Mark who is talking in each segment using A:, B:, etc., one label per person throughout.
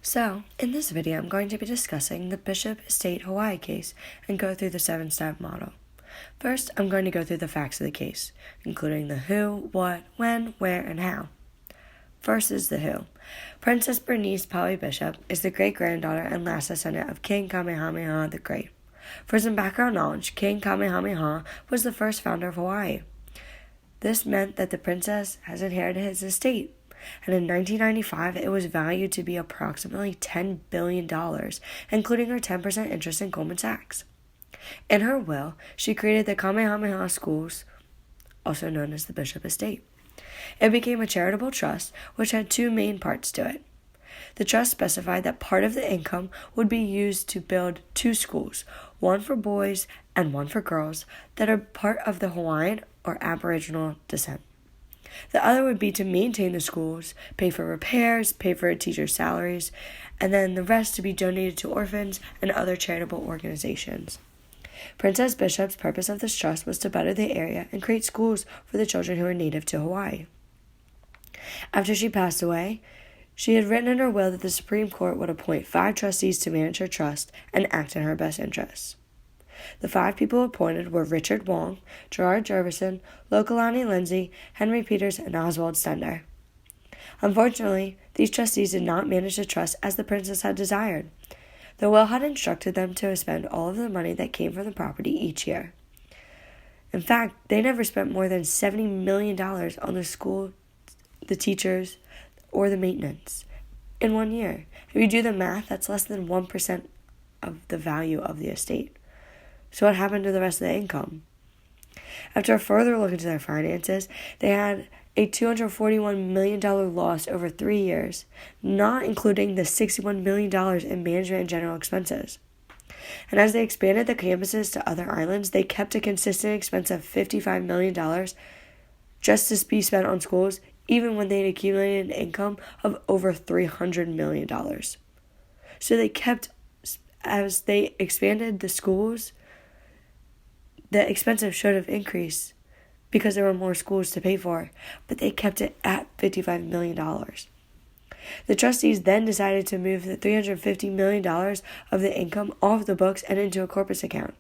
A: So, in this video, I'm going to be discussing the Bishop Estate Hawaii case and go through the 7-step model. First, I'm going to go through the facts of the case, including the who, what, when, where, and how. First is the who. Princess Bernice Paui Bishop is the great-granddaughter and last descendant of King Kamehameha the Great. For some background knowledge, King Kamehameha was the first founder of Hawaii. This meant that the princess has inherited his estate, and in 1995 it was valued to be approximately $10 billion, including her 10% interest in Goldman Sachs. In her will, she created the Kamehameha Schools, also known as the Bishop Estate. It became a charitable trust which had two main parts to it. The trust specified that part of the income would be used to build two schools, one for boys and one for girls, that are part of the Hawaiian or Aboriginal descent. The other would be to maintain the schools, pay for repairs, pay for teachers' salaries, and then the rest to be donated to orphans and other charitable organizations. Princess Bishop's purpose of this trust was to better the area and create schools for the children who were native to Hawaii. After she passed away, she had written in her will that the Supreme Court would appoint 5 trustees to manage her trust and act in her best interests. The 5 people appointed were Richard Wong, Gerard Jefferson, Lokalani Lindsay, Henry Peters, and Oswald Stender. Unfortunately, these trustees did not manage the trust as the princess had desired. The will had instructed them to spend all of the money that came from the property each year. In fact, they never spent more than $70 million on the school, the teachers, or the maintenance in 1 year. If you do the math, that's less than 1% of the value of the estate. So what happened to the rest of the income? After a further look into their finances, they had a $241 million loss over 3 years, not including the $61 million in management and general expenses. And as they expanded the campuses to other islands, they kept a consistent expense of $55 million just to be spent on schools, even when they had accumulated an income of over $300 million. So they kept, as they expanded the schools, the expenses should have increased because there were more schools to pay for, but they kept it at $55 million. The trustees then decided to move the $350 million of the income off the books and into a corpus account.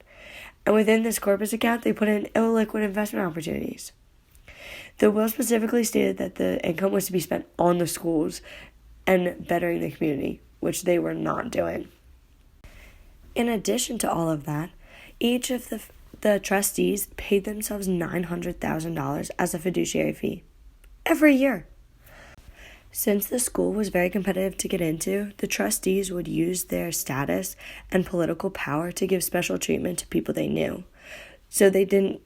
A: And within this corpus account, they put in illiquid investment opportunities. The will specifically stated that the income was to be spent on the schools and bettering the community, which they were not doing. In addition to all of that, each of the trustees paid themselves $900,000 as a fiduciary fee every year. Since the school was very competitive to get into, the trustees would use their status and political power to give special treatment to people they knew. So they didn't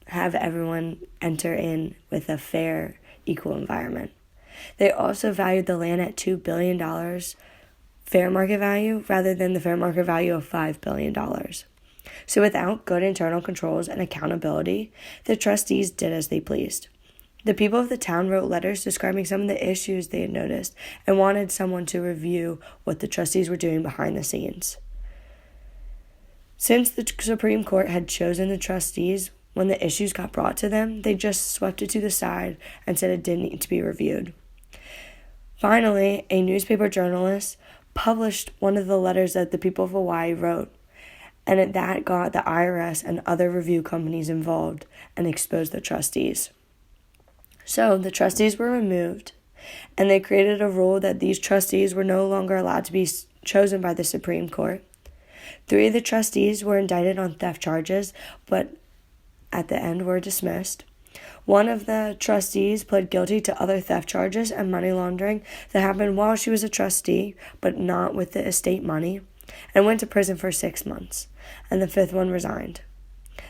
A: have everyone enter in with a fair, equal environment. They also valued the land at $2 billion fair market value rather than the fair market value of $5 billion. So without good internal controls and accountability, the trustees did as they pleased. The people of the town wrote letters describing some of the issues they had noticed and wanted someone to review what the trustees were doing behind the scenes. Since the Supreme Court had chosen the trustees, when the issues got brought to them, they just swept it to the side and said it didn't need to be reviewed. Finally, a newspaper journalist published one of the letters that the people of Hawaii wrote, and that got the IRS and other review companies involved and exposed the trustees. So the trustees were removed, and they created a rule that these trustees were no longer allowed to be chosen by the Supreme Court. 3 of the trustees were indicted on theft charges, but at the end were dismissed. 1 of the trustees pled guilty to other theft charges and money laundering that happened while she was a trustee, but not with the estate money, and went to prison for 6 months, and the 5th one resigned.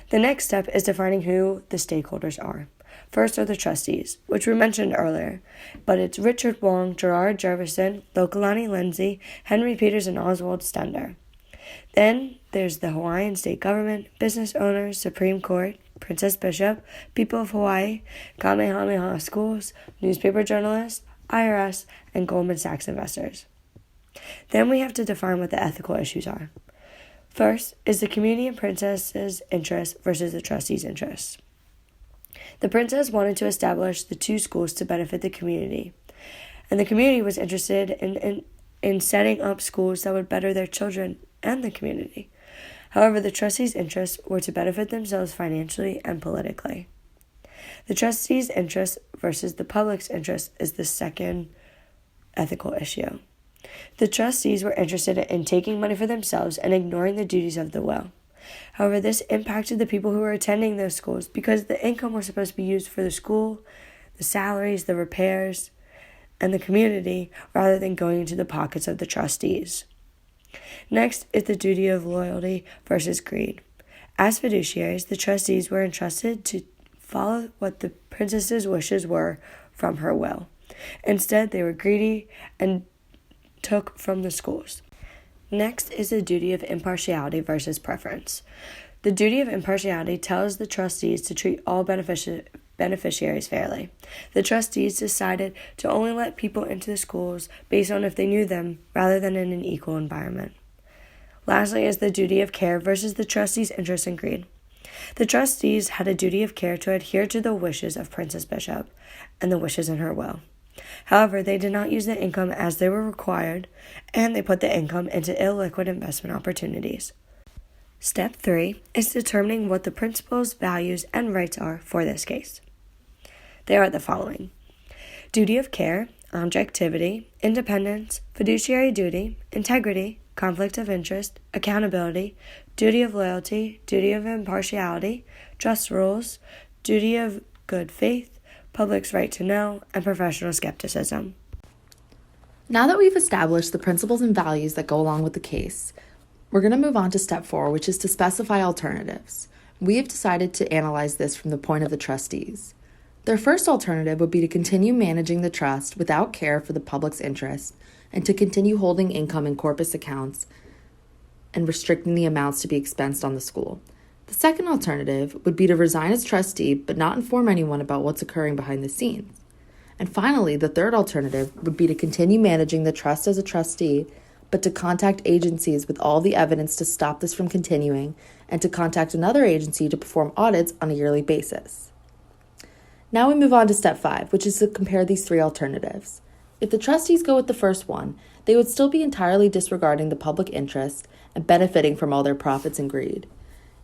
A: The next step is defining who the stakeholders are. First are the trustees, which we mentioned earlier, but it's Richard Wong, Gerard Jefferson, Lokalani Lindsay, Henry Peters, and Oswald Stender. Then there's the Hawaiian state government, business owners, Supreme Court, Princess Bishop, people of Hawaii, Kamehameha Schools, newspaper journalists, IRS, and Goldman Sachs investors. Then we have to define what the ethical issues are. First is the community and princess's interests versus the trustees' interests. The princess wanted to establish the 2 schools to benefit the community, and the community was interested in in setting up schools that would better their children and the community. However, the trustees' interests were to benefit themselves financially and politically. The trustees' interest versus the public's interest is the second ethical issue. The trustees were interested in taking money for themselves and ignoring the duties of the will. However, this impacted the people who were attending those schools because the income was supposed to be used for the school, the salaries, the repairs, and the community rather than going into the pockets of the trustees. Next is the duty of loyalty versus greed. As fiduciaries, the trustees were entrusted to follow what the princess's wishes were from her will. Instead, they were greedy and took from the schools. Next is the duty of impartiality versus preference. The duty of impartiality tells the trustees to treat all beneficiaries fairly. The trustees decided to only let people into the schools based on if they knew them rather than in an equal environment. Lastly is the duty of care versus the trustees' interest in greed. The trustees had a duty of care to adhere to the wishes of Princess Bishop and the wishes in her will. However, they did not use the income as they were required, and they put the income into illiquid investment opportunities. Step 3 is determining what the principles, values, and rights are for this case. They are the following: duty of care, objectivity, independence, fiduciary duty, integrity, conflict of interest, accountability, duty of loyalty, duty of impartiality, trust rules, duty of good faith, public's right to know, and professional skepticism.
B: Now that we've established the principles and values that go along with the case, we're going to move on to step 4, which is to specify alternatives. We have decided to analyze this from the point of the trustees. Their first alternative would be to continue managing the trust without care for the public's interest and to continue holding income in corpus accounts and restricting the amounts to be expensed on the school. The second alternative would be to resign as trustee but not inform anyone about what's occurring behind the scenes. And finally, the third alternative would be to continue managing the trust as a trustee but to contact agencies with all the evidence to stop this from continuing and to contact another agency to perform audits on a yearly basis. Now we move on to step 5, which is to compare these 3 alternatives. If the trustees go with the first one, they would still be entirely disregarding the public interest and benefiting from all their profits and greed.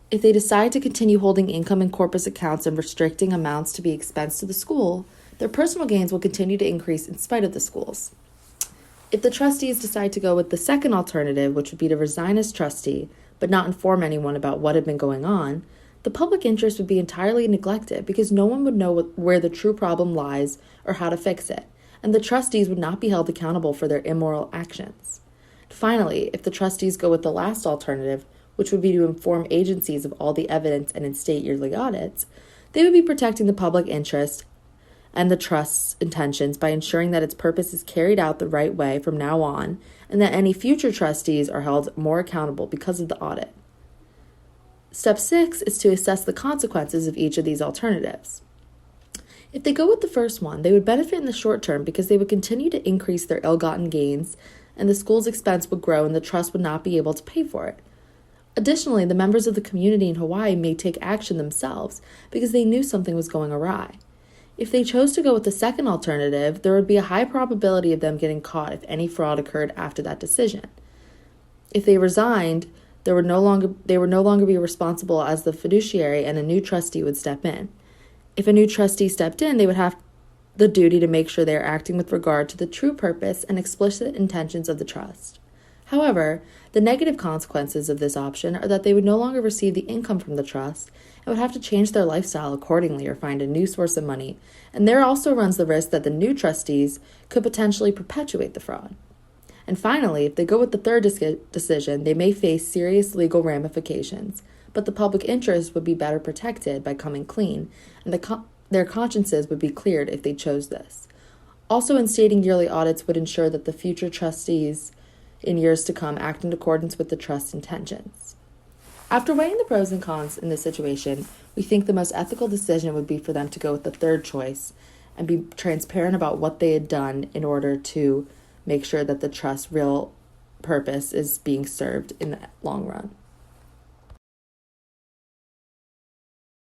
B: If they decide to continue holding income in corpus accounts and restricting amounts to be expensed to the school, their personal gains will continue to increase in spite of the schools. If the trustees decide to go with the second alternative, which would be to resign as trustee, but not inform anyone about what had been going on, the public interest would be entirely neglected because no one would know where the true problem lies or how to fix it, and the trustees would not be held accountable for their immoral actions. Finally, if the trustees go with the last alternative, which would be to inform agencies of all the evidence and instate yearly audits, they would be protecting the public interest and the trust's intentions by ensuring that its purpose is carried out the right way from now on, and that any future trustees are held more accountable because of the audit. Step 6 is to assess the consequences of each of these alternatives. If they go with the first one, they would benefit in the short term because they would continue to increase their ill-gotten gains, and the school's expense would grow and the trust would not be able to pay for it. Additionally, the members of the community in Hawaii may take action themselves because they knew something was going awry. If they chose to go with the second alternative, there would be a high probability of them getting caught if any fraud occurred after that decision. If they resigned, they would no longer be responsible as the fiduciary, and a new trustee would step in. If a new trustee stepped in, they would have the duty to make sure they are acting with regard to the true purpose and explicit intentions of the trust. However, the negative consequences of this option are that they would no longer receive the income from the trust and would have to change their lifestyle accordingly or find a new source of money, and there also runs the risk that the new trustees could potentially perpetuate the fraud. And finally, if they go with the third decision, they may face serious legal ramifications, but the public interest would be better protected by coming clean, and their consciences would be cleared if they chose this. Also, instating yearly audits would ensure that the future trustees in years to come act in accordance with the trust's intentions. After weighing the pros and cons in this situation, we think the most ethical decision would be for them to go with the third choice and be transparent about what they had done in order to make sure that the trust's real purpose is being served in the long run.